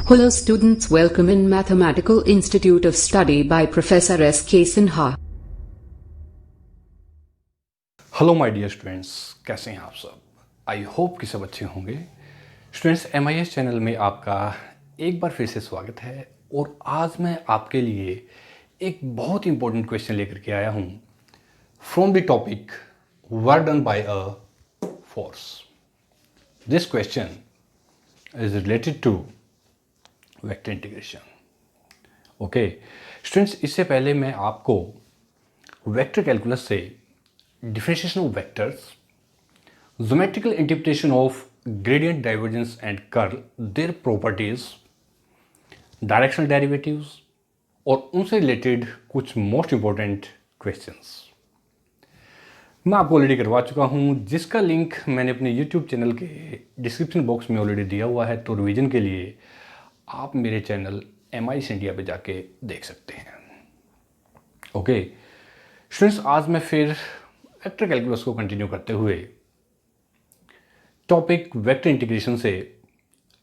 Hello students, welcome in Mathematical Institute of Study by Professor S.K. Sinha. Hello my dear students, कैसे हैं आप सब? I hope कि सब अच्छे होंगे। स्टूडेंट्स, MIS चैनल में आपका एक बार फिर से स्वागत है और आज मैं आपके लिए एक बहुत इंपॉर्टेंट क्वेश्चन लेकर के आया हूँ from the topic work done by a force. This question is related to vector integration. Okay students, इससे पहले मैं आपको वेक्टर कैलकुलस से differentiation of vectors, geometrical interpretation of gradient, divergence and curl, their properties, directional derivatives और उनसे related कुछ most important questions मैं आपको ऑलरेडी करवा चुका हूं, जिसका लिंक मैंने अपने यूट्यूब चैनल के डिस्क्रिप्शन बॉक्स में ऑलरेडी दिया हुआ है। तो रिवीजन के लिए आप मेरे चैनल MIS इंडिया पे जाके देख सकते हैं। ओके स्टूडेंट्स, आज मैं फिर वेक्टर कैलकुलस को कंटिन्यू करते हुए टॉपिक वेक्टर इंटीग्रेशन से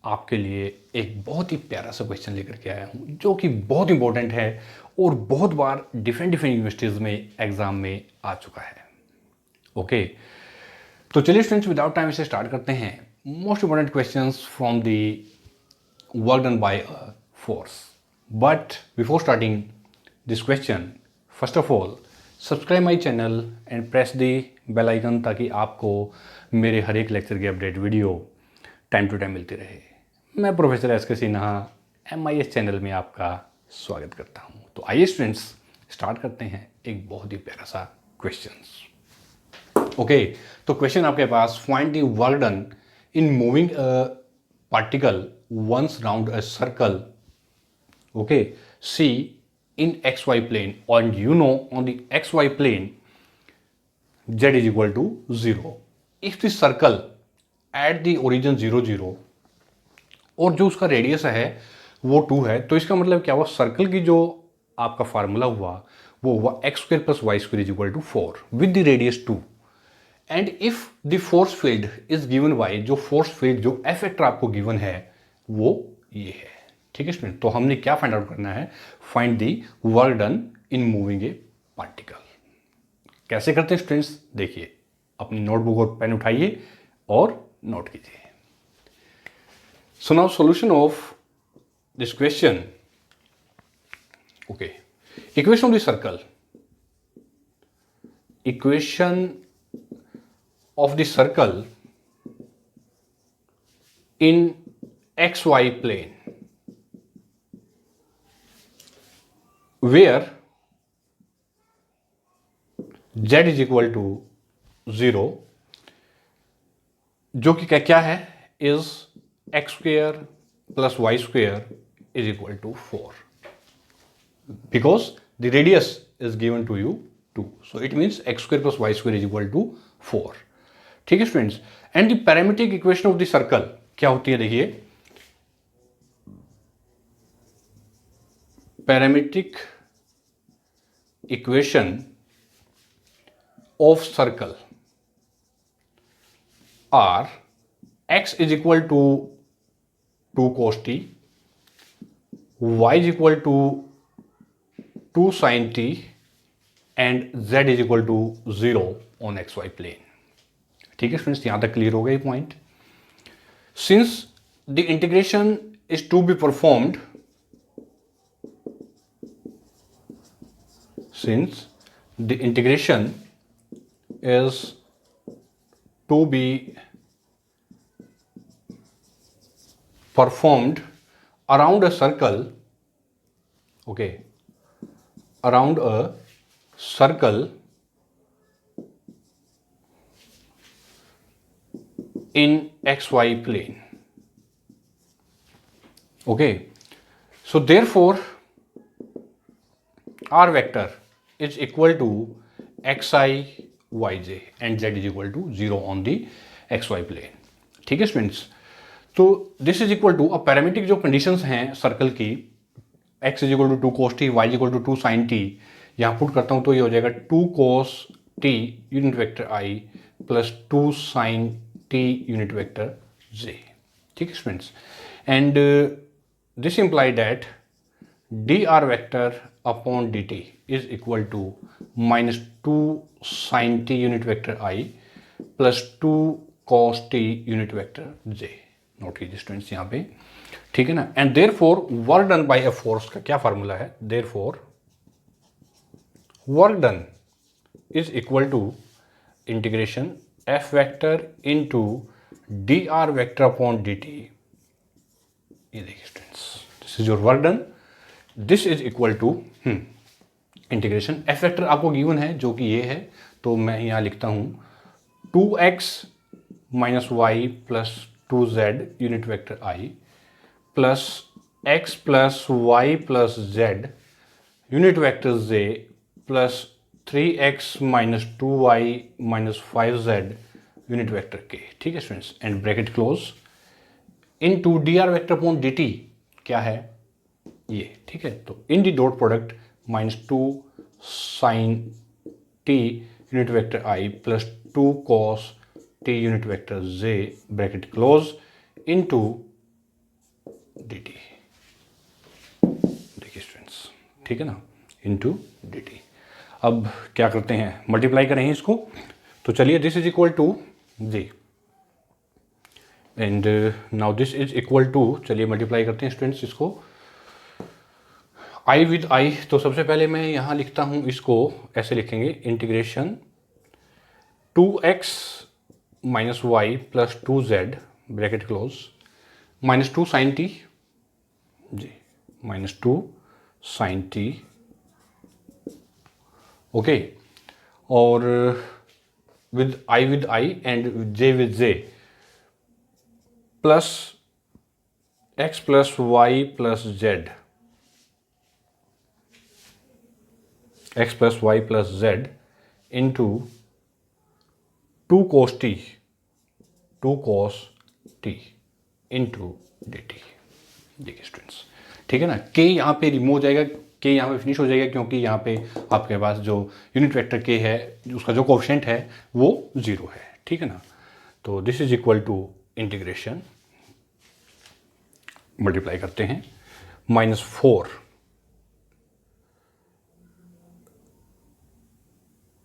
आपके लिए एक बहुत ही प्यारा सा क्वेश्चन लेकर के आया हूं, जो कि बहुत इंपॉर्टेंट है और बहुत बार डिफरेंट यूनिवर्सिटीज़ में एग्जाम में आ चुका है। ओके तो चलिए स्टूडेंट्स, विदाउट टाइम इसे स्टार्ट करते हैं। Most important questions from the work done by a force. But before starting this question, first of all subscribe my channel and press the bell icon, ताकि आपको मेरे हर एक लेक्चर की update video time to time मिलती रहे। मैं professor SK Sinha MIS channel में आपका स्वागत करता हूं। तो आइए स्टूडेंट्स, स्टार्ट करते हैं एक बहुत ही प्यारा सा क्वेश्चन। ओके तो क्वेश्चन आपके पास, find the work done in moving a particle once round a circle, okay, C in xy plane, and you know on the xy plane z is equal to 0. If the circle at the origin 0 0 और जो उसका radius है वो 2 है, तो इसका मतलब क्या हुआ, सर्कल की जो आपका फार्मूला हुआ वो हुआ x² + y² is equal to 4 with the radius 2। And if the force field is given by, जो फोर्स फील्ड जो F वेक्टर आपको गिवन है वो ये है। ठीक है स्टूडेंट, तो हमने क्या फाइंड आउट करना है, find the work done in moving A particle. कैसे करते हैं स्टूडेंट्स, देखिए, अपनी नोटबुक और पेन उठाइए और नोट कीजिए। So now solution of this question. Okay, equation of the circle, equation of the circle in XY plane where z is equal to 0, जो कि क्या है, is x² + y² is equal to 4, because the radius is given to you 2, so it means x² + y² is equal to 4। ठीक है students, and the parametric equation of the circle क्या होती है, देखिए, parametric equation of circle are x is equal to 2 cos t, y is equal to 2 sin t and z is equal to 0 on xy plane। ठीक है students, यहां तक clear हो गया ये point. Since the integration is to be performed, since the integration is to be performed around a circle, okay, around a circle in XY plane, okay, so therefore R vector is equal to xi yj and z is equal to 0 on the xy plane। ठीक है students, तो this is equal to, अब parametric जो conditions हैं circle की, x is equal to 2 cos t, y is equal to 2 sin t, यहां put करता हूं तो ये हो जाएगा 2 cos t unit vector i plus 2 sin t unit vector j। ठीक है students, and this imply that d are vector upon D t is equal to -2 sine T unit vector I plus 2 cos T unit vector J. Note कीजिए students यहाँ पे, ठीक है ना। And therefore work done by a force का क्या formula है, therefore work done is equal to integration F vector into D are vector upon D T. ये देखिए students, this is your work done, this is equal to integration F vector आपको given है जो कि ये है, तो मैं यहाँ लिखता हूँ 2x minus Y plus 2z unit vector I plus x plus Y plus z unit vector z plus 3x minus 2y minus 5z unit vector k। ठीक है students, and bracket close into D are vector upon D T क्या है ये, ठीक है। तो in the dot product -2 sine T unit vector I plus 2 cos T unit vector J bracket close into D T. देखिए students, ठीक है ना, इनटू डी टी। अब क्या करते हैं, मल्टीप्लाई करेंगे इसको, तो चलिए दिस इज इक्वल टू जी and now this is equal to, चलिए मल्टीप्लाई करते हैं स्टूडेंट्स इसको आई विद आई। तो सबसे पहले मैं यहाँ लिखता हूँ इसको, ऐसे लिखेंगे integration 2x minus Y plus 2z bracket close -2 sine T G -2 sine T, okay, और with I and J with J plus x plus Y plus Z, x plus Y plus Z into 2 cos t into D T. देखिए students, ठीक है ना, k यहाँ पे remove हो जाएगा, k यहाँ पे फिनिश हो जाएगा क्योंकि यहाँ पे आपके पास जो यूनिट वेक्टर k है उसका जो कोफिशिएंट है वो 0 है, ठीक है ना। तो this is equal to integration, multiply करते हैं -4।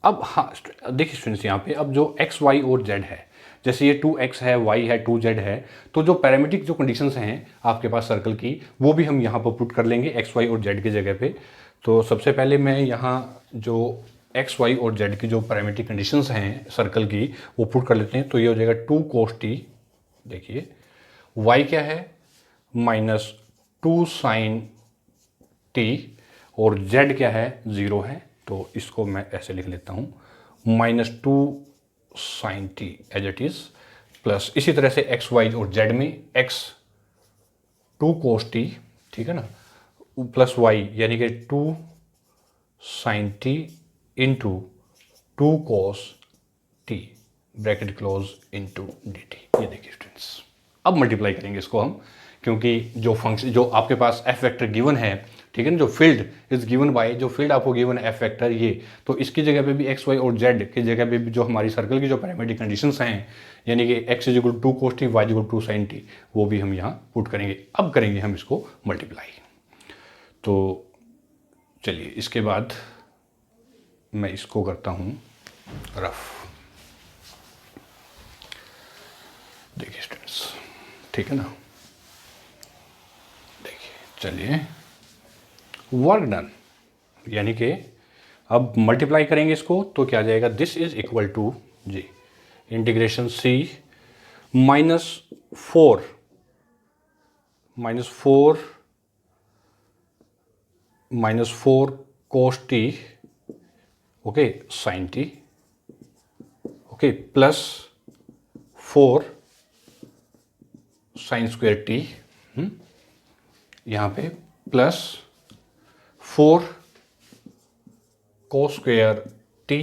अब हाँ देखिए स्टूडेंट्स, यहाँ पे अब जो x y और z है, जैसे ये 2x है, y है, 2z है, तो जो पैरामीट्रिक जो कंडीशंस हैं आपके पास सर्कल की वो भी हम यहाँ पर पुट कर लेंगे x y और z की जगह पे। तो सबसे पहले मैं यहाँ जो x y और z की जो पैरामीट्रिक कंडीशंस हैं सर्कल की वो पुट कर लेते हैं। तो ये हो जाएगा 2 cos t, देखिए y क्या है -2 sin t और z क्या है 0 है, तो इसको मैं ऐसे लिख लेता हूँ -2 sine t as it is plus इसी तरह से एक्स वाई और जेड में x 2 cos t, ठीक है ना, प्लस y यानी कि 2 sine t into 2 cos t bracket close into D T. ये देखिए स्टूडेंट्स, अब मल्टीप्लाई करेंगे इसको हम, क्योंकि जो फंक्शन जो आपके पास एफ वेक्टर गिवन है, ठीक है ना, जो फील्ड इज गिवन बाय, जो फील्ड आपको गिवन है एफ वेक्टर ये, तो इसकी जगह पे भी एक्स वाई और जेड की जगह पे भी जो हमारी सर्कल की जो पैरामीट्रिक कंडीशंस हैं, यानी कि x is equal 2 cos t, y is equal 2 sin t, वो भी हम यहाँ पुट करेंगे। अब करेंगे हम इसको मल्टीप्लाई। तो चलिए इसके बाद मैं इसको करता हूँ रफ। देखिए स्टूडेंट्स, ठीक है ना, देखिए चलिए वर्क डन, यानी कि अब मल्टीप्लाई करेंगे इसको तो क्या आ जाएगा, दिस इज इक्वल टू जी integration c -4 cos t, okay, sin t, okay, plus 4 sin square t, यहाँ पे प्लस 4 cos स्क्वायर t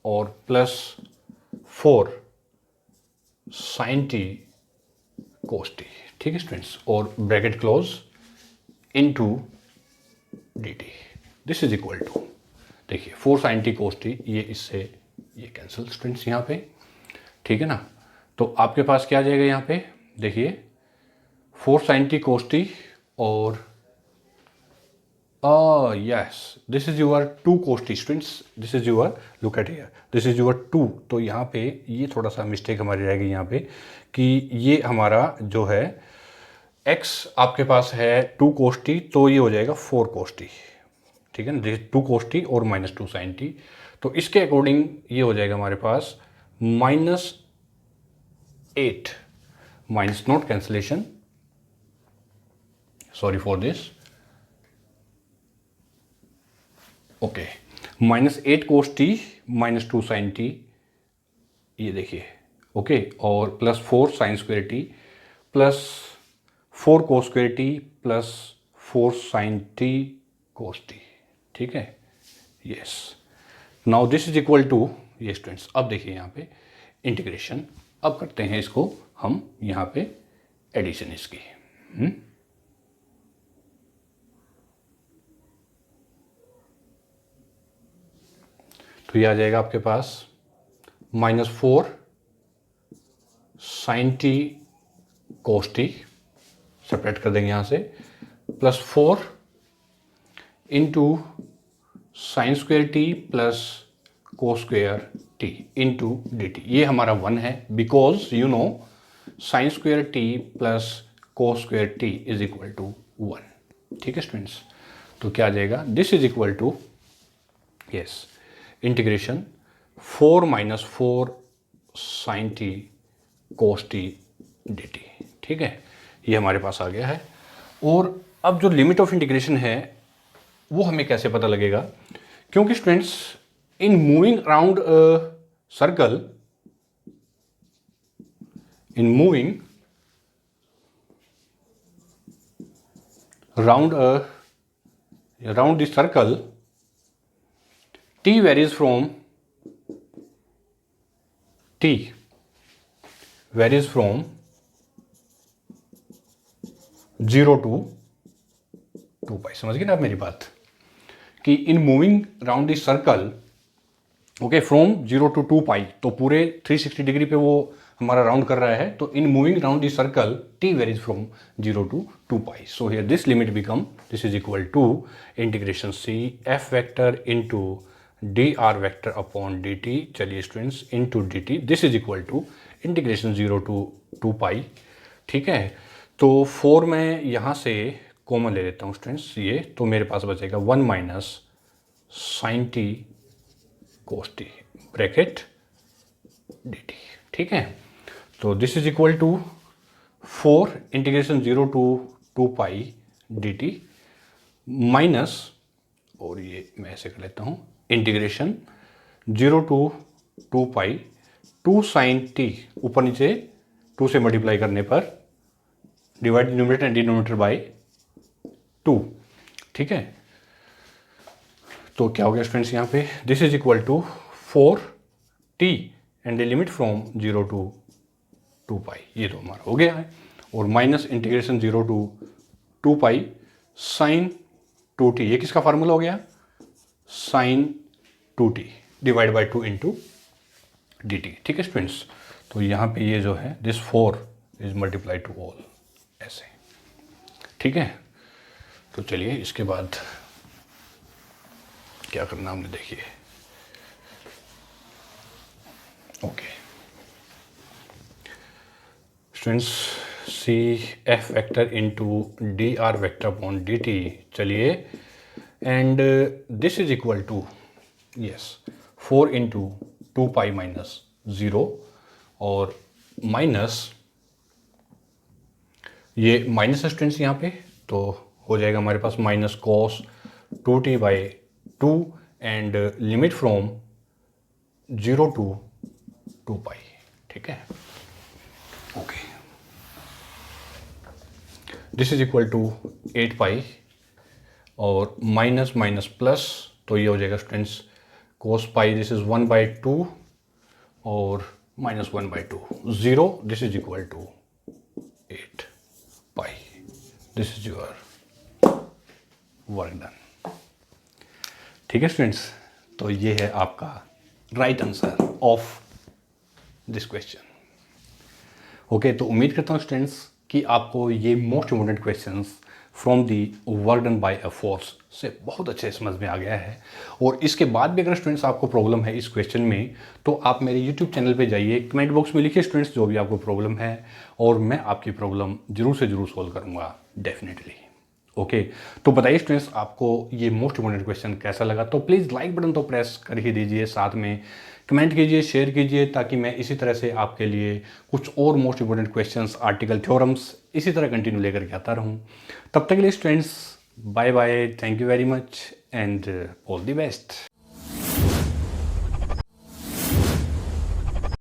और plus 4 sin t cos t, ठीक है स्टूडेंट्स, और bracket close into d T. This is equal to, देखिए 4 sin t cos t, ये इससे ये कैंसिल स्टूडेंट्स यहाँ पे, ठीक है ना। तो आपके पास क्या आ जाएगा यहाँ पे, देखिए 4 sin t cos t और yes, this is your 2 cos t students, this is your, look at here, this is your 2। तो यहाँ पे ये थोड़ा सा मिस्टेक हमारी रह गई यहाँ पे कि ये हमारा जो है x आपके पास है 2 cos t, तो ये हो जाएगा 4 cos t, ठीक है ना, 2 cos t और -2 sin t। तो इसके अकॉर्डिंग ये हो जाएगा हमारे पास -8 minus note cancellation, sorry for this, okay, -8 cos t -2 sin t, ये देखिए, ओके, और +4 sin square t plus 4 cos square t plus 4 sin t cos t, ठीक है, yes. Now this is equal to, ये स्टूडेंट्स अब देखिए यहाँ पे इंटीग्रेशन, अब करते हैं इसको हम यहाँ पे एडिशन इसकी, तो ये आ जाएगा आपके पास -4 sin t cos t, separate कर देंगे यहाँ से, +4 into sine square t plus cos square t into D T. ये हमारा 1 है, because you know sine square t plus cos square t is equal to 1, ठीक है स्टूडेंट्स। तो क्या आ जाएगा, this is equal to, yes, integration 4 - 4 sine t cos t d t, ठीक है, ये हमारे पास आ गया है। और अब जो लिमिट ऑफ इंटीग्रेशन है वो हमें कैसे पता लगेगा, क्योंकि students in moving around circle, in moving around the circle, t varies from 0 to 2 पाई। समझ गए ना आप मेरी बात, कि इन moving round the circle, okay, from 0 to 2 पाई, तो पूरे 360 डिग्री पे वो हमारा राउंड कर रहा है। तो in moving round the circle t varies from 0 to 2 pi. So here this limit become, this is equal to integration c f vector into D are vector upon D T, चलिए students, into D T, this is equal to integration 0 to 2 pi, ठीक है। तो 4 मैं यहाँ से common ले लेता हूँ स्टूडेंट्स, ये तो मेरे पास बचेगा 1 minus sine t cos t bracket d t, ठीक है। तो this is equal to 4 integration 0 to 2 pi d t minus, और ये मैं ऐसे कर लेता हूँ, integration 0 to 2 pi 2 sine t, ऊपर नीचे 2 से मल्टीप्लाई करने पर divide numerator and denominator by 2, ठीक है। तो क्या हो गया स्टूडेंट्स यहाँ पे, this is equal to 4t and the limit from 0 to 2 pi, ये तो हमारा हो गया है, और minus integration 0 to 2 pi sine 2t, ये किसका फार्मूला हो गया, sine 2t divide by 2 into D t, ठीक है स्टूडेंट्स। तो यहाँ पे ये जो है this 4 is multiply to all, ऐसे, ठीक है। तो चलिए इसके बाद क्या करना हमने देखिए, okay students, C F vector into D are vector upon D T, चलिए, and this is equal to, yes, 4 into 2 pi minus 0, और माइनस, ये माइनस है स्टूडेंट्स यहाँ पे, तो हो जाएगा हमारे पास minus cos 2t by 2 and limit from 0 to 2 pi, ठीक है, okay. This is equal to 8 pi, और माइनस माइनस प्लस, तो ये हो जाएगा students cos pi, this is 1/2 और minus 1/2, 0, this is equal to 8 pi, this is your work done, ठीक है स्टूडेंट्स। तो ये है आपका right answer of this question, okay. तो उम्मीद करता हूँ स्टूडेंट्स कि आपको ये most important questions from the work done by a force से बहुत अच्छे समझ में आ गया है। और इसके बाद भी अगर स्टूडेंट्स आपको प्रॉब्लम है इस क्वेश्चन में, तो आप मेरे यूट्यूब चैनल पे जाइए, कमेंट बॉक्स में लिखिए स्टूडेंट्स जो भी आपको प्रॉब्लम है, और मैं आपकी प्रॉब्लम जरूर से जरूर सॉल्व करूँगा डेफिनेटली। ओके, तो बताइए स्टूडेंट्स आपको ये मोस्ट इंपॉर्टेंट क्वेश्चन कैसा लगा। तो प्लीज़ लाइक बटन तो प्रेस कर ही दीजिए, साथ में कमेंट कीजिए, शेयर कीजिए, ताकि मैं इसी तरह से आपके लिए कुछ और most important questions, article, theorems इसी तरह कंटिन्यू लेकर के आता रहूँ। तब तक के लिए students bye bye, thank you very much and all the best.